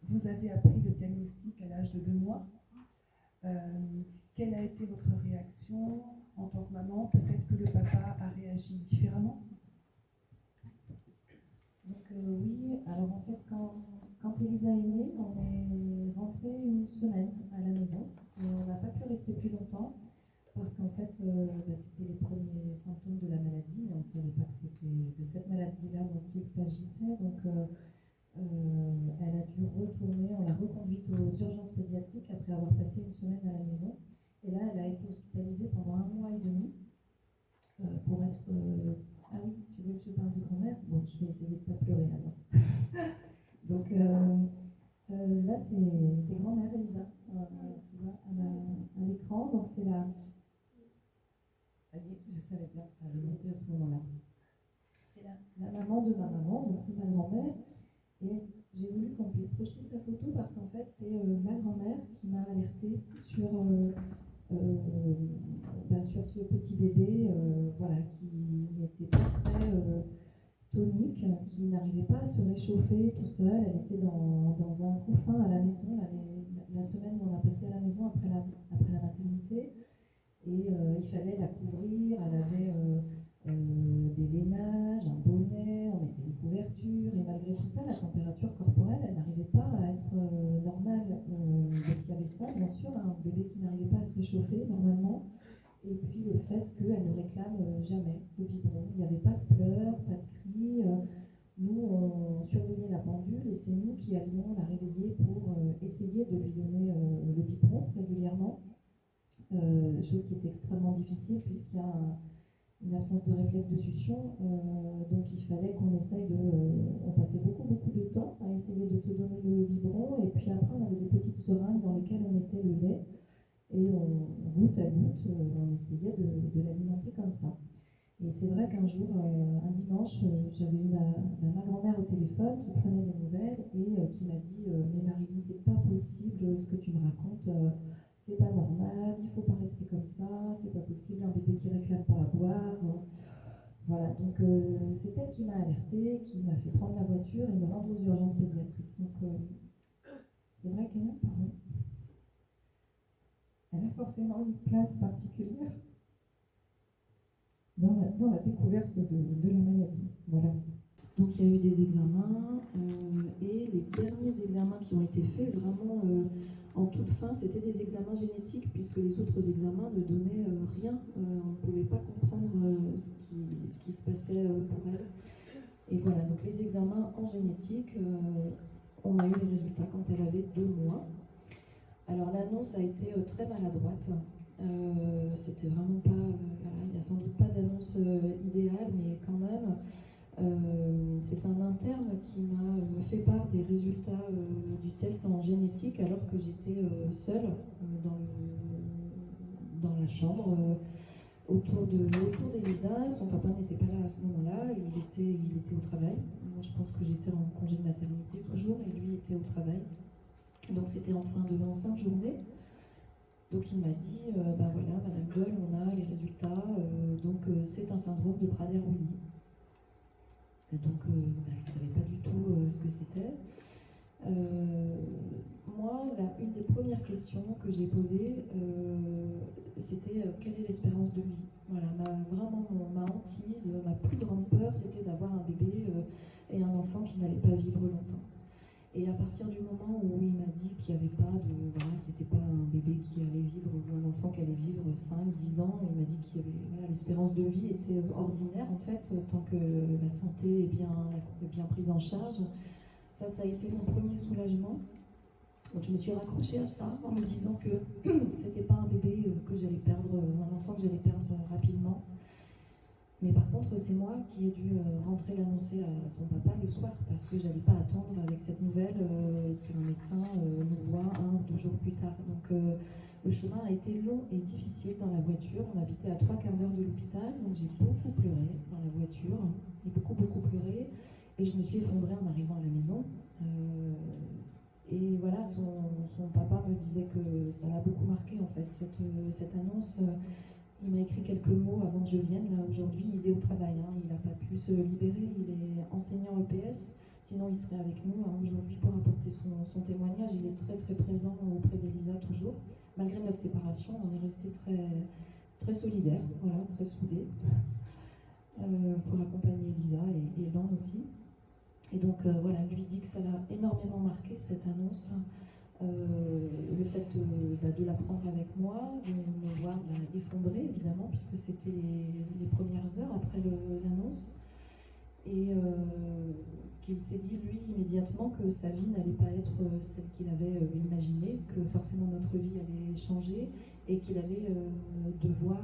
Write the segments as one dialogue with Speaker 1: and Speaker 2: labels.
Speaker 1: vous avez appris le diagnostic à l'âge de 2 mois. Quelle a été votre réaction en tant que maman? Peut-être que le papa a réagi différemment?
Speaker 2: Donc oui, alors en fait quand Elisa est née, on est rentré une semaine à la maison et on n'a pas pu rester plus longtemps parce qu'en fait c'était les premiers symptômes de la maladie, mais on ne savait pas que c'était de cette maladie-là dont il s'agissait. Donc elle a dû retourner, on l'a reconduite aux urgences pédiatriques après avoir passé une semaine à la maison. Et là, elle a été hospitalisée pendant 1 mois et demi pour être... Ah oui, tu veux que je parle du grand-mère? Bon, je vais essayer de ne pas pleurer alors. Donc là, c'est grand-mère Elisa, tu vois, à l'écran. Donc c'est la... Ça y est, je savais bien que ça allait monter à ce moment-là. C'est la maman de ma maman, donc c'est ma grand-mère. Et j'ai voulu qu'on puisse projeter sa photo parce qu'en fait, c'est ma grand-mère qui m'a alertée sur ce petit bébé voilà, qui n'était pas très tonique, qui n'arrivait pas à se réchauffer tout seul. Elle était dans un couffin à la maison, la semaine où on a passé à la maison après la maternité. Et il fallait la couvrir, elle avait des lainages, un bonnet, on mettait une couverture, et malgré tout ça, la température corporelle, elle n'arrivait pas à être normale. Donc il y avait ça, bien sûr, un bébé qui n'arrivait pas à se réchauffer normalement, et puis le fait qu'elle ne réclame jamais le biberon. Il n'y avait pas de pleurs, pas de cris. Nous, on surveillait la pendule, et c'est nous qui allions la réveiller pour essayer de lui donner le biberon régulièrement. Chose qui est extrêmement difficile puisqu'il y a une absence de réflexe de succion, donc il fallait qu'on essaye on passait beaucoup de temps à essayer de te donner le biberon, et puis après on avait des petites seringues dans lesquelles on mettait le lait, et goutte à goutte, on essayait de l'alimenter comme ça. Et c'est vrai qu'un jour, un dimanche, j'avais eu ma grand-mère au téléphone qui prenait des nouvelles et qui m'a dit mais Marilyn, c'est pas possible ce que tu me racontes, c'est pas normal, il faut pas rester comme ça, c'est pas possible, un bébé qui réclame pas à boire. Voilà, donc c'est elle qui m'a alertée, qui m'a fait prendre la voiture et me rendre aux urgences pédiatriques. Donc c'est vrai qu'elle a forcément une place particulière dans la découverte de la maladie. Voilà. Donc il y a eu des examens et les derniers examens qui ont été faits vraiment en toute fin, c'était des examens génétiques puisque les autres examens ne donnaient rien. On ne pouvait pas comprendre ce qui se passait pour elle. Et voilà, donc les examens en génétique, on a eu les résultats quand elle avait 2 mois. Alors l'annonce a été très maladroite. C'était vraiment pas... voilà, il n'y a sans doute pas d'annonce idéale, mais quand même... c'est un interne qui m'a fait part des résultats du test en génétique alors que j'étais seule dans la chambre autour d'Elisa. Son papa n'était pas là à ce moment-là, il était au travail. Moi je pense que j'étais en congé de maternité toujours et lui était au travail. Donc c'était en fin de journée. Donc il m'a dit, ben voilà, Madame Goll, on a les résultats, donc c'est un syndrome de Prader-Willi. Donc, je ne savais pas du tout ce que c'était. Moi, une des premières questions que j'ai posées, c'était quelle est l'espérance de vie? Voilà, vraiment ma hantise, ma plus grande peur, c'était d'avoir un bébé et un enfant qui n'allait pas vivre longtemps. Et à partir du moment où il m'a dit qu'il n'y avait pas c'était pas un bébé qui allait vivre, ou un enfant qui allait vivre 5, 10 ans, il m'a dit qu'il y avait, l'espérance de vie était ordinaire en fait, tant que la santé est bien prise en charge. Ça a été mon premier soulagement. Donc je me suis raccrochée à ça en me disant que c'était pas un bébé que j'allais perdre, un enfant que j'allais perdre rapidement. Mais par contre, c'est moi qui ai dû rentrer l'annoncer à son papa le soir parce que j'allais pas attendre avec cette nouvelle qu'un médecin nous voit 1 ou 2 jours plus tard. Donc le chemin a été long et difficile dans la voiture. On habitait à 3/4 d'heure de l'hôpital, donc j'ai beaucoup pleuré dans la voiture. J'ai beaucoup pleuré et je me suis effondrée en arrivant à la maison. Et voilà, son papa me disait que ça l'a beaucoup marqué en fait, cette annonce. Il m'a écrit quelques mots avant que je vienne. Là, aujourd'hui, il est au travail. Il n'a pas pu se libérer. Il est enseignant EPS, Sinon, il serait avec nous aujourd'hui pour apporter son témoignage. Il est très très présent auprès d'Elisa toujours. Malgré notre séparation, on est resté très, très solidaires, voilà, très soudés, pour accompagner Elisa et Lan aussi. Et donc voilà, lui dit que ça l'a énormément marqué, cette annonce. Le fait de l'apprendre avec moi, de me voir effondrer évidemment, puisque c'était les premières heures après l'annonce, et qu'il s'est dit lui immédiatement que sa vie n'allait pas être celle qu'il avait imaginée, que forcément notre vie allait changer et qu'il allait devoir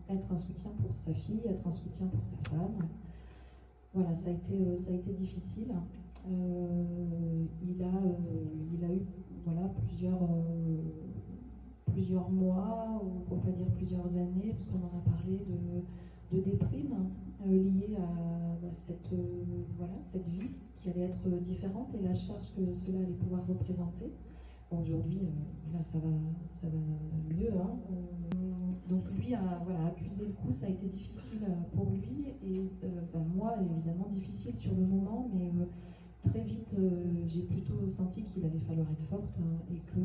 Speaker 2: être un soutien pour sa fille, être un soutien pour sa femme. Voilà, ça a été difficile. Il a eu voilà, plusieurs mois, ou pour ne pas dire plusieurs années, parce qu'on en a parlé, de déprime liée à cette vie qui allait être différente et la charge que cela allait pouvoir représenter. Bon, aujourd'hui, là, ça va mieux. Donc lui a accusé le coup, ça a été difficile pour lui et moi, évidemment, difficile sur le moment, mais très vite, j'ai plutôt senti qu'il allait falloir être forte et que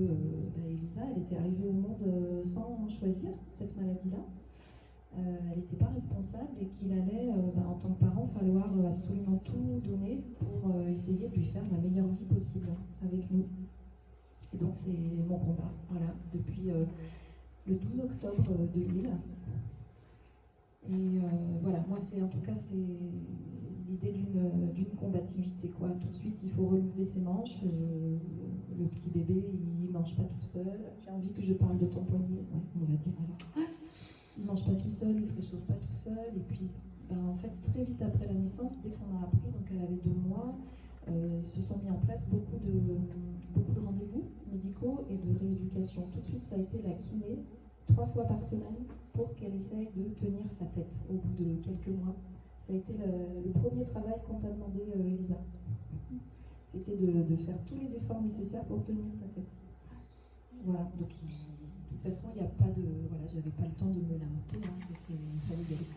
Speaker 2: Elisa, elle était arrivée au monde sans choisir cette maladie-là. Elle n'était pas responsable et qu'il allait, en tant que parent, falloir absolument tout donner pour essayer de lui faire la meilleure vie possible avec nous. Et donc c'est mon combat, voilà, depuis le 12 octobre 2000. Et voilà, moi c'est l'idée d'une combativité, quoi. Tout de suite, il faut relever ses manches. Le petit bébé, il mange pas tout seul. J'ai envie que je parle de ton poignet. Ouais, on va dire alors. Il mange pas tout seul, il se réchauffe pas tout seul. Et puis, en fait, très vite après la naissance, dès qu'on a appris, donc elle avait 2 mois, se sont mis en place beaucoup de rendez-vous médicaux et de rééducation. Tout de suite, ça a été la kiné, 3 fois par semaine, pour qu'elle essaye de tenir sa tête au bout de quelques mois. Ça a été le premier travail qu'on t'a demandé, Elisa. C'était de faire tous les efforts nécessaires pour tenir ta tête. Voilà, donc de toute façon, il n'y a pas de... Voilà, j'avais pas le temps de me lamenter, il fallait y aller.